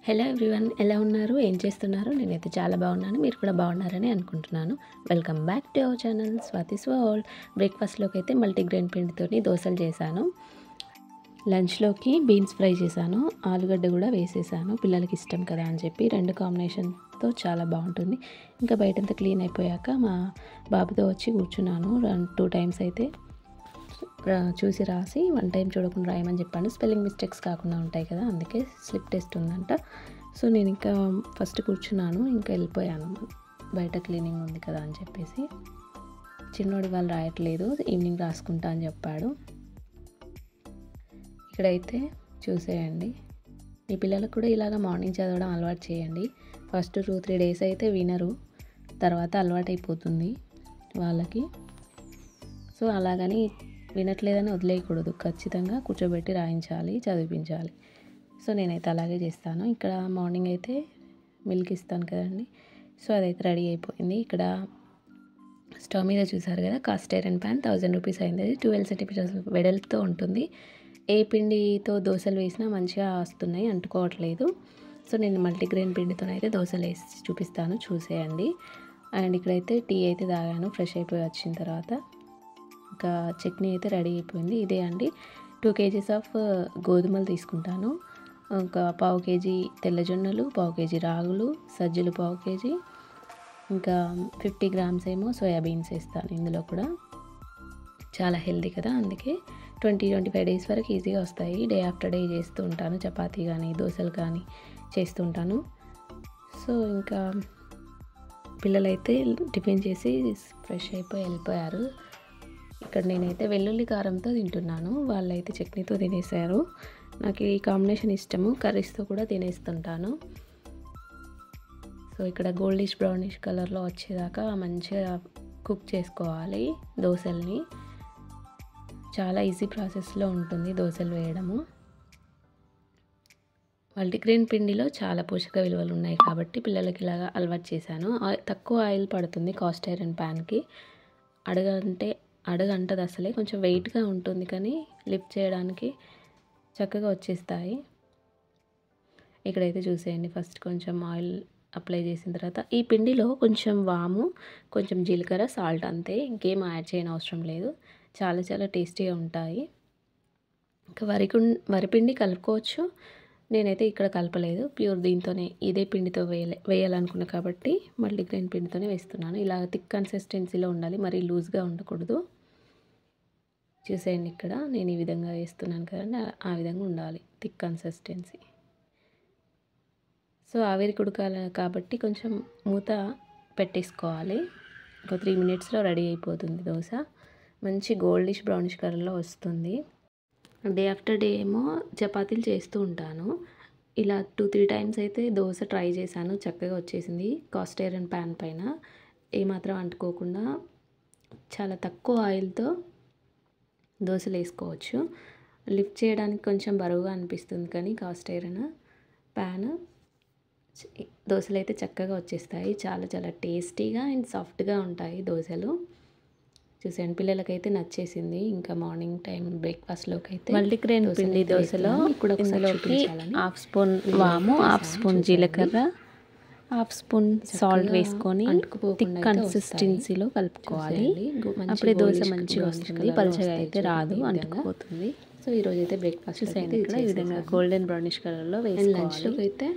Hello everyone, ఎలా ఉన్నారు? ఏం చేస్తున్నారు? నేనైతే చాలా బాగున్నాను. మీరు కూడా బాగున్నారని అనుకుంటున్నాను. Welcome back to our channel Swathi's world. బ్రేక్ఫాస్ట్లోకి అయితే మల్టీగ్రెయిన్ పిండితోని దోశలు చేశాను. లంచ్లోకి బీన్స్ ఫ్రై చేశాను. ఆలుగడ్డ కూడా వేసేసాను. పిల్లలకి ఇష్టం కదా అని చెప్పి రెండు కాంబినేషన్తో చాలా బాగుంటుంది. ఇంకా బయటంతా క్లీన్ అయిపోయాక మా బాబుతో వచ్చి కూర్చున్నాను. 2 టైమ్స్ అయితే చూసి రాసి 1 టైం చూడకుండా రాయమని చెప్పాను. స్పెల్లింగ్ మిస్టేక్స్ కాకుండా ఉంటాయి కదా, అందుకే స్లిప్ టెస్ట్ ఉందంట. సో నేను ఇంకా ఫస్ట్ కూర్చున్నాను, ఇంకా వెళ్ళిపోయాను. బయట క్లీనింగ్ ఉంది కదా అని చెప్పేసి. చిన్నోడు వాళ్ళు రాయట్లేదు, ఈవినింగ్ రాసుకుంటా అని చెప్పాడు. ఇక్కడైతే చూసేయండి, మీ పిల్లలకు కూడా ఇలాగ మార్నింగ్ చదవడం అలవాటు చేయండి. ఫస్ట్ 2-3 డేస్ అయితే వినరు, తర్వాత అలవాటు అయిపోతుంది వాళ్ళకి. సో అలాగని వినట్లేదని వదిలేయకూడదు, ఖచ్చితంగా కూర్చోబెట్టి రాయించాలి, చదివించాలి. సో నేనైతే అలాగే చేస్తాను. ఇక్కడ మార్నింగ్ అయితే మిల్క్ ఇస్తాను కదండి, సో అదైతే రెడీ అయిపోయింది. ఇక్కడ స్టవ్ మీద చూసారు కదా, కాస్ట్ ఐరన్ ప్యాన్ 1000 రూపీస్ అయింది. 12 సెంటీమీటర్స్ వెడల్పుతో ఉంటుంది. ఏ పిండితో దోశలు వేసినా మంచిగా వస్తున్నాయి, అంటుకోవట్లేదు. సో నేను మల్టీగ్రెయిన్ పిండితోనైతే దోశలు వేసి చూపిస్తాను, చూసేయండి. అండ్ ఇక్కడైతే టీ అయితే తాగాను ఫ్రెష్ అయిపోయి వచ్చిన తర్వాత. ఇంకా చట్నీ అయితే రెడీ అయిపోయింది. ఇదే అండి, 2 kgs ఆఫ్ గోధుమలు తీసుకుంటాను. ఒక 1/2 kg తెల్లజొన్నలు, 1/2 kg రాగులు, సజ్జలు 1/2 kg, ఇంకా 50 grams ఏమో సోయాబీన్స్ వేస్తాను. ఇందులో కూడా చాలా హెల్దీ కదా, అందుకే 20-25 డేస్ వరకు ఈజీగా వస్తాయి. డే ఆఫ్టర్ డే చేస్తూ ఉంటాను, చపాతీ కానీ దోశలు కానీ చేస్తూ ఉంటాను. సో ఇంకా పిల్లలైతే టిఫిన్ చేసి ఫ్రెష్ అయిపోయి వెళ్ళిపోయారు. ఇక్కడ నేనైతే వెల్లుల్లి కారంతో తింటున్నాను, వాళ్ళైతే చట్నీతో తినేసారు. నాకు ఈ కాంబినేషన్ ఇష్టము, కర్రీస్తో కూడా తినేస్తుంటాను. సో ఇక్కడ గోల్డిష్ బ్రౌనిష్ కలర్లో వచ్చేదాకా మంచిగా కుక్ చేసుకోవాలి దోశల్ని. చాలా ఈజీ ప్రాసెస్లో ఉంటుంది దోశలు వేయడము. మల్టీగ్రెయిన్ పిండిలో చాలా పోషక విలువలు ఉన్నాయి కాబట్టి పిల్లలకి ఇలాగా అలవాటు చేశాను. తక్కువ ఆయిల్ పడుతుంది కాస్ట్ ఐరన్ ప్యాన్కి. అడగంటది అసలే, కొంచెం వెయిట్గా ఉంటుంది కానీ లిఫ్ట్ చేయడానికి చక్కగా వచ్చేస్తాయి. ఇక్కడైతే చూసేయండి, ఫస్ట్ కొంచెం ఆయిల్ అప్లై చేసిన తర్వాత ఈ పిండిలో కొంచెం వాము, కొంచెం జీలకర్ర, సాల్ట్, అంతే, ఇంకేం యాడ్ చేయని అవసరం లేదు. చాలా చాలా టేస్టీగా ఉంటాయి. ఇంకా వరిపిండి కలుపుకోవచ్చు, నేనైతే ఇక్కడ కలపలేదు, ప్యూర్ దీంతోనే ఇదే పిండితో వేయాలనుకున్నా కాబట్టి మల్టీగ్రెయిన్ పిండితోనే వేస్తున్నాను. ఇలా థిక్ కన్సిస్టెన్సీలో ఉండాలి, మరీ లూజ్గా ఉండకూడదు. చూసేయండి, ఇక్కడ నేను ఈ విధంగా వేస్తున్నాను కదండి, ఆ విధంగా ఉండాలి థిక్ కన్సిస్టెన్సీ. సో ఆవిరికి ఉడకాలి కాబట్టి కొంచెం మూత పెట్టేసుకోవాలి. ఒక 3 minutesలో రెడీ అయిపోతుంది దోశ. మంచి గోల్డిష్ బ్రౌనిష్ కలర్లో వస్తుంది. డే ఆఫ్టర్ డే ఏమో చపాతీలు చేస్తూ ఉంటాను. ఇలా 2-3 టైమ్స్ అయితే దోశ ట్రై చేశాను, చక్కగా వచ్చేసింది. కాస్ట్ ఐరన్ ప్యాన్ పైన ఏమాత్రం అంటుకోకుండా చాలా తక్కువ ఆయిల్తో దోశలు వేసుకోవచ్చు. లిఫ్ట్ చేయడానికి కొంచెం బరువుగా అనిపిస్తుంది కానీ కాస్ట్ ఐరన్ ప్యాన్ దోశలు అయితే చక్కగా వచ్చేస్తాయి. చాలా చాలా టేస్టీగా అండ్ సాఫ్ట్గా ఉంటాయి దోశలు. చూసాను, పిల్లలకైతే నచ్చేసింది. ఇంకా మార్నింగ్ టైం బ్రేక్ఫాస్ట్లోకి అయితే మల్టీగ్రెయిన్ పిండి దోశలో ఇందులోకి 1/2 స్పూన్ వాము, 1/2 స్పూన్ జీలకర్ర, 1/2 స్పూన్ సాల్ట్ వేసుకొని థిక్ కన్సిస్టెన్సీలో కలుపుకోవాలి. అప్పుడే దోశ మంచిగా వస్తుంది, పలుచగా అయితే రాదు, అంటుకుపోతుంది. సో ఈరోజు అయితే బ్రేక్ఫాస్ట్ చూసాను, ఇక్కడ ఈ విధంగా గోల్డెన్ బ్రౌనిష్ కలర్లో వేసి లంచ్లోకి అయితే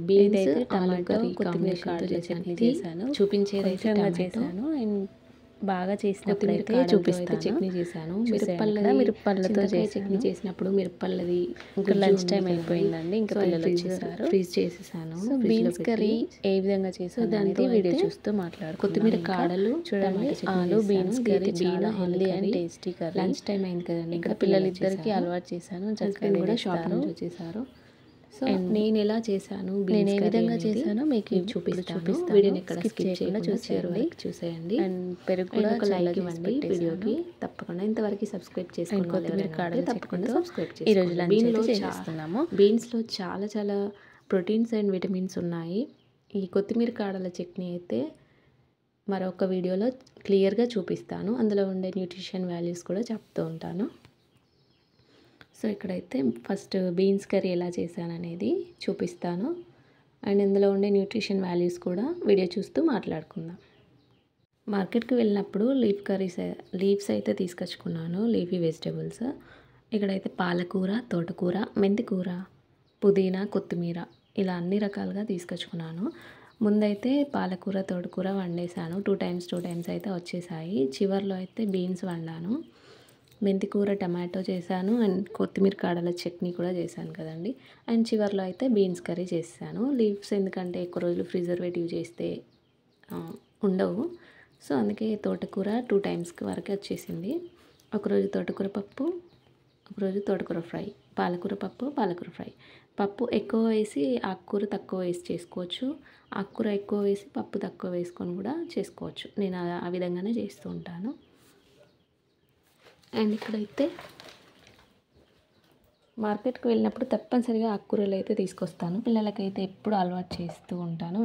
బీన్స్, టమాటో, కొత్తిమీర కాడల చట్నీ చేశాను. చూపించేదైతే చేశాను అండ్ బాగా చేసినప్పుడైతే చూపిస్తాను. చట్నీ చేశాను, మిరపళ్ళతో చట్నీ చేసినప్పుడు మిరపళ్ళది. ఇంకా లంచ్ టైం అయిపోయిందండి, ఇంకా పిల్లలు వచ్చేసారు, ఫ్రీజ్ చేసేసాను. సో బీన్స్ కర్రీ ఏ విధంగా చేసాను దానికి వీడియో చూస్తూ మాట్లాడు. కొత్తిమీర కాడలు చూడండి, ఆలు బీన్స్ కర్రీ చాలా healthy and tasty curry. Lunch time అయింది కదండి, ఇంకా పిల్లలిద్దరికి అలవాటు చేశాను. హస్బెండ్ కూడా షాప్ నుంచి వచ్చేసారు. సో నేను ఎలా చేశాను, నేను ఏ విధంగా చేశానో మీకు చూపిస్తాను. వీడియోని ఎక్కడ స్కిప్ చేయకుండా చూసేయండి. అండ్ పెరుగు కూడా ఒక లైక్ ఇవ్వండి వీడియోకి తప్పకుండా. ఇంతవరకు సబ్స్క్రైబ్ చేసుకోండి, కొత్తిమీర కాడలు తప్పకుండా సబ్స్క్రైబ్ చేసుకోండి. ఈరోజు లంచ్ చేస్తున్నాము. బీన్స్లో చాలా చాలా ప్రోటీన్స్ అండ్ విటమిన్స్ ఉన్నాయి. ఈ కొత్తిమీర కాడల చట్నీ అయితే మరొక వీడియోలో క్లియర్గా చూపిస్తాను. అందులో ఉండే న్యూట్రిషన్ వాల్యూస్ కూడా చెప్తూ ఉంటాను. సో ఇక్కడైతే ఫస్ట్ బీన్స్ కర్రీ ఎలా చేశాననేది చూపిస్తాను. అండ్ ఇందులో ఉండే న్యూట్రిషన్ వాల్యూస్ కూడా వీడియో చూస్తూ మాట్లాడుకుందాం. మార్కెట్కి వెళ్ళినప్పుడు లీవ్స్ అయితే తీసుకొచ్చుకున్నాను, లీఫీ వెజిటేబుల్స్. ఇక్కడైతే పాలకూర, తోటకూర, మెంతికూర, పుదీనా, కొత్తిమీర ఇలా అన్ని రకాలుగా తీసుకొచ్చుకున్నాను. ముందైతే పాలకూర, తోటకూర వండేసాను. 2 టైమ్స్ అయితే వచ్చేసాయి. చివర్లో అయితే బీన్స్ వండాను. మెంతికూర టమాటో చేశాను అండ్ కొత్తిమీర కాడల చట్నీ కూడా చేశాను కదండి. అండ్ చివర్లో అయితే బీన్స్ కర్రీ చేశాను. లీవ్స్ ఎందుకంటే ఎక్కువ రోజులు ప్రిజర్వేటివ్ చేస్తే ఉండవు. సో అందుకే తోటకూర 2 టైమ్స్కి వరకు వచ్చేసింది. ఒకరోజు తోటకూర పప్పు, ఒకరోజు తోటకూర ఫ్రై, పాలకూర పప్పు, పాలకూర ఫ్రై. పప్పు ఎక్కువ వేసి ఆకుకూర తక్కువ వేసి చేసుకోవచ్చు, ఆకుకూర ఎక్కువ వేసి పప్పు తక్కువ వేసుకొని కూడా చేసుకోవచ్చు. నేను ఆ విధంగానే చేస్తూ ఉంటాను. అండ్ ఇక్కడైతే మార్కెట్కి వెళ్ళినప్పుడు తప్పనిసరిగా ఆకుకూరలు అయితే తీసుకొస్తాను. పిల్లలకైతే ఎప్పుడు అలవాటు చేస్తూ ఉంటాను.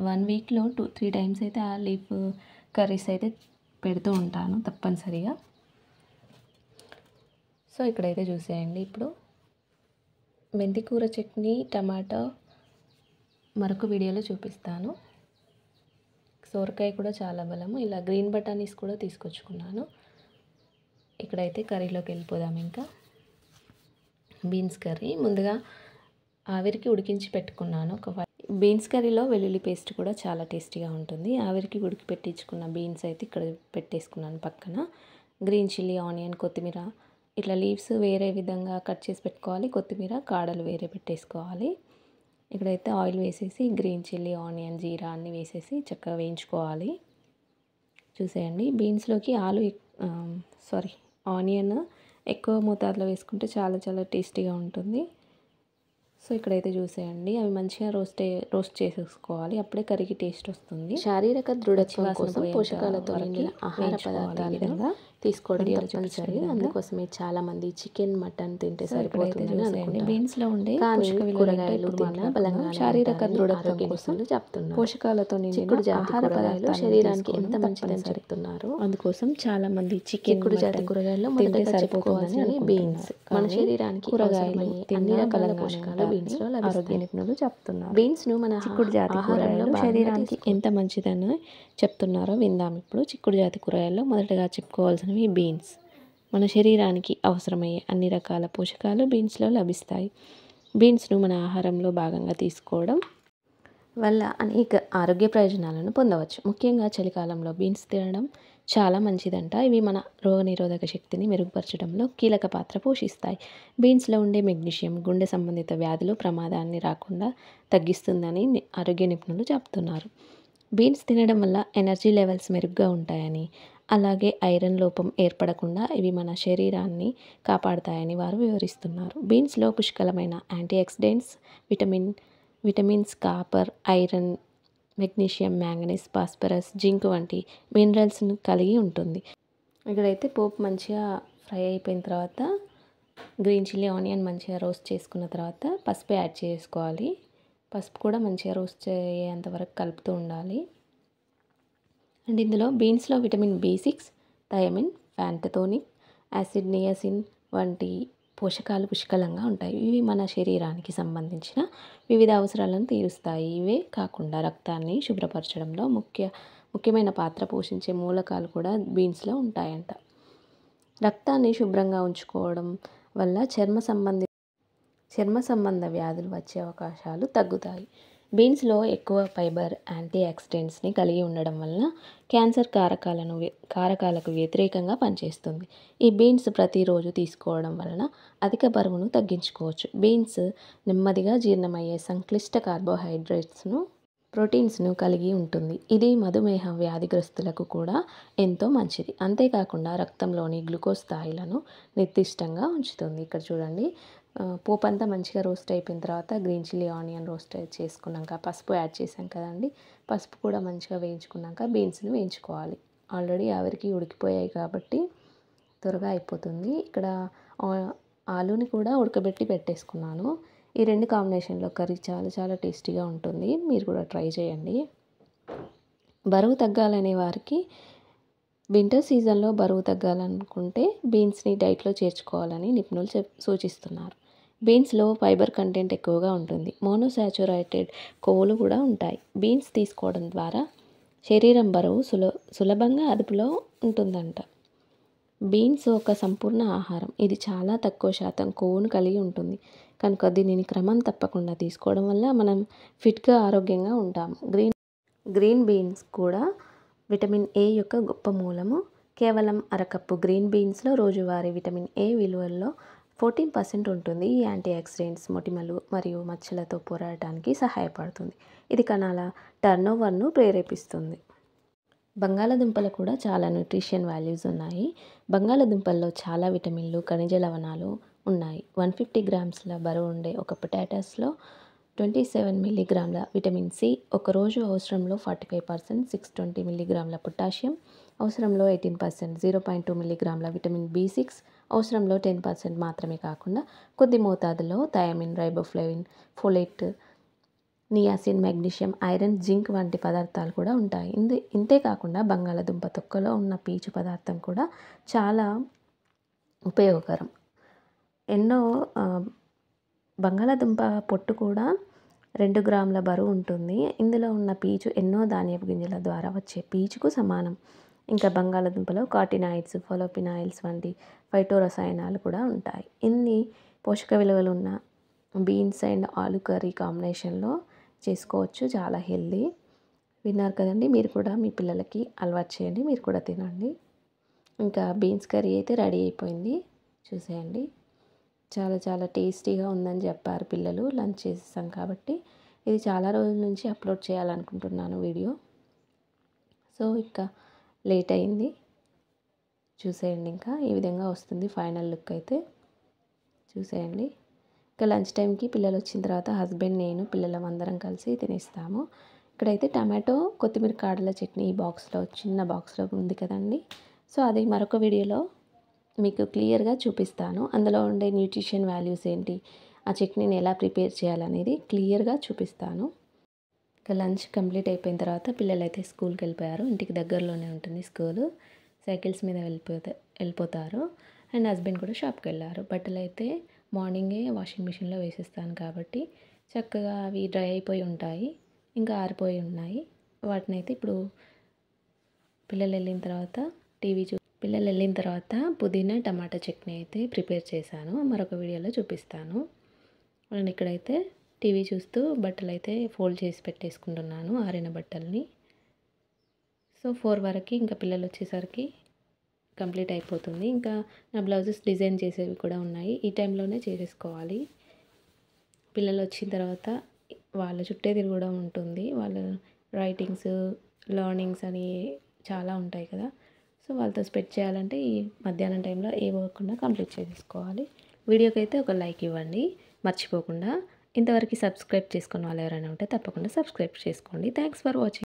1 వీక్లో 2-3 టైమ్స్ అయితే ఆ లీఫ్ కర్రీస్ అయితే పెడుతూ ఉంటాను తప్పనిసరిగా. సో ఇక్కడైతే చూసేయండి, ఇప్పుడు మెంతికూర చట్నీ, టమాటో మరొక వీడియోలో చూపిస్తాను. సోరకాయ కూడా చాలా బలము. ఇలా గ్రీన్ బటానీస్ కూడా తీసుకొచ్చుకున్నాను. ఇక్కడైతే కర్రీలోకి వెళ్ళిపోదాం. ఇంకా బీన్స్ కర్రీ ముందుగా ఆవిరికి ఉడికించి పెట్టుకున్నాను. బీన్స్ కర్రీలో వెల్లుల్లి పేస్ట్ కూడా చాలా టేస్టీగా ఉంటుంది. ఆవిరికి ఉడికి పెట్టించుకున్న బీన్స్ అయితే ఇక్కడ పెట్టేసుకున్నాను పక్కన. గ్రీన్ చిల్లీ, ఆనియన్, కొత్తిమీర ఇట్లా లీవ్స్ వేరే విధంగా కట్ చేసి పెట్టుకోవాలి. కొత్తిమీర కాడలు వేరే పెట్టేసుకోవాలి. ఇక్కడైతే ఆయిల్ వేసేసి గ్రీన్ చిల్లీ, ఆనియన్, జీరా అన్నీ వేసేసి చక్కగా వేయించుకోవాలి. చూసేయండి, బీన్స్లోకి ఆనియన్ ఎక్కువ మోతాదులో వేసుకుంటే చాలా చాలా టేస్టీగా ఉంటుంది. సో ఇక్కడైతే చూసేయండి, అవి మంచిగా రోస్ట్ చేసేసుకోవాలి. అప్పుడే కర్రీకి టేస్ట్ వస్తుంది. శారీరక దృఢత్వం కోసం పోషకాలతో నిండిన ఆహార పదార్థాలుగా తీసుకోవడం తప్పనిసరి. అందుకోసమే చాలామంది చికెన్, మటన్ తింటే సరిపోతుందని అనుకుంటారు. బీన్స్లో ఉండే కూరగాయలు తిన్నా బలంగా శారీరక దృఢత్వం కోసం చెప్తున్నారు. పోషకాలతో నిండిన ఆహార పదార్థాలు శరీరానికి ఎంత మంచిదని చెప్తున్నారు. అందుకోసం చాలామంది చిక్కుడు జాతి కూరగాయల్లో మొదటగా చెప్పుకోవాల్సినవి బీన్స్. మన శరీరానికి కూరగాయలు అన్ని రకాల పోషకాలు బీన్స్ లో ఆరోగ్య నిపుణులు చెప్తున్నారు. బీన్స్ ను మన చిక్కుడు జాతి కూరగాయలు శరీరానికి ఎంత మంచిదని చెప్తున్నారో విందాం. ఇప్పుడు చిక్కుడు జాతి కూరగాయల్లో మొదటగా చెప్పుకోవాల్సినవి బీన్స్. మన శరీరానికి అవసరమయ్యే అన్ని రకాల పోషకాలు బీన్స్లో లభిస్తాయి. బీన్స్ను మన ఆహారంలో భాగంగా తీసుకోవడం వల్ల అనేక ఆరోగ్య ప్రయోజనాలను పొందవచ్చు. ముఖ్యంగా చలికాలంలో బీన్స్ తినడం చాలా మంచిదంట. ఇవి మన రోగనిరోధక శక్తిని మెరుగుపరచడంలో కీలక పాత్ర పోషిస్తాయి. బీన్స్లో ఉండే మెగ్నీషియం గుండె సంబంధిత వ్యాధులు ప్రమాదాన్ని రాకుండా తగ్గిస్తుందని ఆరోగ్య నిపుణులు చెప్తున్నారు. బీన్స్ తినడం వల్ల ఎనర్జీ లెవెల్స్ మెరుగ్గా ఉంటాయని, అలాగే ఐరన్ లోపం ఏర్పడకుండా ఇవి మన శరీరాన్ని కాపాడుతాయని వారు వివరిస్తున్నారు. బీన్స్లో పుష్కలమైన antioxidants, vitamins, copper, iron, magnesium, manganese, phosphorus, zinc వంటి మినరల్స్ను కలిగి ఉంటుంది. ఇక్కడైతే పోపు మంచిగా ఫ్రై అయిపోయిన తర్వాత గ్రీన్ చిల్లీ, ఆనియన్ మంచిగా రోస్ట్ చేసుకున్న తర్వాత పసుపు యాడ్ చేసుకోవాలి. పసుపు కూడా మంచిగా రోస్ట్ అయ్యేంత వరకు కలుపుతూ ఉండాలి. అండ్ ఇందులో బీన్స్లో vitamin B6, thiamine, pantothenic acid, niacin వంటి పోషకాలు పుష్కలంగా ఉంటాయి. ఇవి మన శరీరానికి సంబంధించిన వివిధ అవసరాలను తీరుస్తాయి. ఇవే కాకుండా రక్తాన్ని శుభ్రపరచడంలో ముఖ్యమైన పాత్ర పోషించే మూలకాలు కూడా బీన్స్లో ఉంటాయంట. రక్తాన్ని శుభ్రంగా ఉంచుకోవడం వల్ల చర్మ సంబంధ వ్యాధులు వచ్చే అవకాశాలు తగ్గుతాయి. బీన్స్లో ఎక్కువ ఫైబర్, యాంటీ ఆక్సిడెంట్స్ని కలిగి ఉండడం వలన క్యాన్సర్ కారకాలకు వ్యతిరేకంగా పనిచేస్తుంది. ఈ బీన్స్ ప్రతిరోజు తీసుకోవడం వలన అధిక బరువును తగ్గించుకోవచ్చు. బీన్స్ నెమ్మదిగా జీర్ణమయ్యే సంక్లిష్ట ప్రోటీన్స్ను కలిగి ఉంటుంది. ఇది మధుమేహ వ్యాధిగ్రస్తులకు కూడా ఎంతో మంచిది. అంతేకాకుండా రక్తంలోని గ్లూకోజ్ స్థాయిలను నిర్దిష్టంగా ఉంచుతుంది. ఇక్కడ చూడండి, పోపు అంతా మంచిగా రోస్ట్ అయిపోయిన తర్వాత గ్రీన్ చిల్లీ, ఆనియన్ రోస్ట్ చేసుకున్నాక పసుపు యాడ్ చేసాం కదండి. పసుపు కూడా మంచిగా వేయించుకున్నాక బీన్స్ని వేయించుకోవాలి. ఆల్రెడీ ఆవిరికి ఉడికిపోయాయి కాబట్టి త్వరగా అయిపోతుంది. ఇక్కడ ఆలూని కూడా ఉడకబెట్టి పెట్టేసుకున్నాను. ఈ రెండు కాంబినేషన్లో కర్రీ చాలా చాలా టేస్టీగా ఉంటుంది. మీరు కూడా ట్రై చేయండి. బరువు తగ్గాలనే వారికి వింటర్ సీజన్లో బరువు తగ్గాలనుకుంటే బీన్స్ని డైట్లో చేర్చుకోవాలని నిపుణులు సూచిస్తున్నారు. బీన్స్లో ఫైబర్ కంటెంట్ ఎక్కువగా ఉంటుంది. మోనోసాచురేటెడ్ కొవ్వులు కూడా ఉంటాయి. బీన్స్ తీసుకోవడం ద్వారా శరీరం బరువు సులభంగా అదుపులో ఉంటుందంట. బీన్స్ ఒక సంపూర్ణ ఆహారం. ఇది చాలా తక్కువ శాతం కొవ్వును కలిగి ఉంటుంది. కనుక దీనిని క్రమం తప్పకుండా తీసుకోవడం వల్ల మనం ఫిట్గా ఆరోగ్యంగా ఉంటాము. గ్రీన్ బీన్స్ కూడా విటమిన్ ఏ యొక్క గొప్ప మూలము. కేవలం అరకప్పు గ్రీన్ బీన్స్లో రోజువారీ విటమిన్ ఏ విలువల్లో 14% ఉంటుంది. ఈ యాంటీ ఆక్సిడెంట్స్ మొటిమలు మరియు మచ్చలతో పోరాడటానికి సహాయపడుతుంది. ఇది కణాల టర్నోవర్ను ప్రేరేపిస్తుంది. బంగాళాదుంపలు కూడా చాలా న్యూట్రిషన్ వాల్యూస్ ఉన్నాయి. బంగాళాదుంపల్లో చాలా విటమిన్లు, ఖనిజ లవణాలు ఉన్నాయి. 150 గ్రామ్స్ల బరువు ఉండే ఒక పొటాటోస్లో 27 మిల్లీగ్రాముల విటమిన్ సి, ఒకరోజు అవసరంలో 45%, 620 మిల్లీగ్రాముల పొటాషియం, అవసరంలో 18%, 0.2 మిల్లీగ్రాముల విటమిన్ బి6, అవసరంలో 10% మాత్రమే కాకుండా కొద్ది మోతాదులో thiamine, riboflavin, folate, niacin, magnesium, iron, zinc వంటి పదార్థాలు కూడా ఉంటాయి. ఇంతేకాకుండా బంగాళాదుంప తొక్కలో ఉన్న పీచు పదార్థం కూడా చాలా ఉపయోగకరం. బంగాళాదుంప పొట్టు కూడా 2 గ్రాముల బరువు ఉంటుంది. ఇందులో ఉన్న పీచు ఎన్నో ధాన్యపు గింజల ద్వారా వచ్చే పీచుకు సమానం. ఇంకా బంగాళాదుంపలో కార్టినాయిడ్స్, ఫోలోపినాయిల్స్ వంటి ఫైటో రసాయనాలు కూడా ఉంటాయి. ఇన్ని పోషక విలువలు ఉన్న బీన్స్ అండ్ ఆలు కర్రీ కాంబినేషన్లో చేసుకోవచ్చు. చాలా హెల్దీ. విన్నారు కదండి. మీరు కూడా మీ పిల్లలకి అలవాటు చేయండి. మీరు కూడా తినండి. ఇంకా బీన్స్ కర్రీ అయితే రెడీ అయిపోయింది. చూసేయండి. చాలా చాలా టేస్టీగా ఉందని చెప్పారు పిల్లలు. లంచ్ చేసేసాం కాబట్టి ఇది చాలా రోజుల నుంచి అప్లోడ్ చేయాలనుకుంటున్నాను వీడియో. సో ఇంకా లేట్ అయింది. చూసేయండి. ఇంకా ఈ విధంగా వస్తుంది ఫైనల్ లుక్ అయితే. చూసేయండి. ఇంకా లంచ్ టైంకి పిల్లలు వచ్చిన తర్వాత హస్బెండ్, నేను, పిల్లలం అందరం కలిసి తినేస్తాము. ఇక్కడైతే టమాటో, కొత్తిమీర కాడల చట్నీ ఈ బాక్స్లో, చిన్న బాక్స్లో ఉంది కదండి. సో అది మరొక వీడియోలో మీకు క్లియర్గా చూపిస్తాను. అందులో ఉండే న్యూట్రిషన్ వాల్యూస్ ఏంటి, ఆ చట్నీని ఎలా ప్రిపేర్ చేయాలనేది క్లియర్గా చూపిస్తాను. ఇంకా లంచ్ కంప్లీట్ అయిపోయిన తర్వాత పిల్లలు అయితే స్కూల్కి వెళ్ళిపోయారు. ఇంటికి దగ్గరలోనే ఉంటుంది స్కూలు. సైకిల్స్ మీద వెళ్ళిపోతారు. అండ్ హస్బెండ్ కూడా షాప్కి వెళ్ళారు. బట్టలు అయితే మార్నింగే వాషింగ్ మిషన్లో వేసేస్తాను కాబట్టి చక్కగా అవి డ్రై అయిపోయి ఉంటాయి. ఇంకా ఆరిపోయి ఉన్నాయి. వాటిని అయితే ఇప్పుడు పిల్లలు వెళ్ళిన తర్వాత పుదీనా టమాటా చట్నీ అయితే ప్రిపేర్ చేశాను. మరొక వీడియోలో చూపిస్తాను. అండ్ ఇక్కడైతే టీవీ చూస్తూ బట్టలు అయితే ఫోల్డ్ చేసి పెట్టేసుకుంటున్నాను, ఆరిన బట్టల్ని. సో 4 వరకు ఇంకా పిల్లలు వచ్చేసరికి కంప్లీట్ అయిపోతుంది. ఇంకా నా బ్లౌజెస్ డిజైన్ చేసేవి కూడా ఉన్నాయి. ఈ టైంలోనే చేసేసుకోవాలి. పిల్లలు వచ్చిన తర్వాత వాళ్ళ చుట్టే తిరగడం ఉంటుంది. వాళ్ళ రైటింగ్స్, లర్నింగ్స్ అని చాలా ఉంటాయి కదా. సో వాళ్ళతో స్పెండ్ చేయాలంటే ఈ మధ్యాహ్నం టైంలో ఏ వర్క్ ఉన్నా కంప్లీట్ చేసేసుకోవాలి. వీడియోకి అయితే ఒక లైక్ ఇవ్వండి మర్చిపోకుండా. ఇంతవరకు సబ్స్క్రైబ్ చేసుకున్న వాళ్ళు ఎవరైనా ఉంటే తప్పకుండా సబ్స్క్రైబ్ చేసుకోండి. Thanks for watching.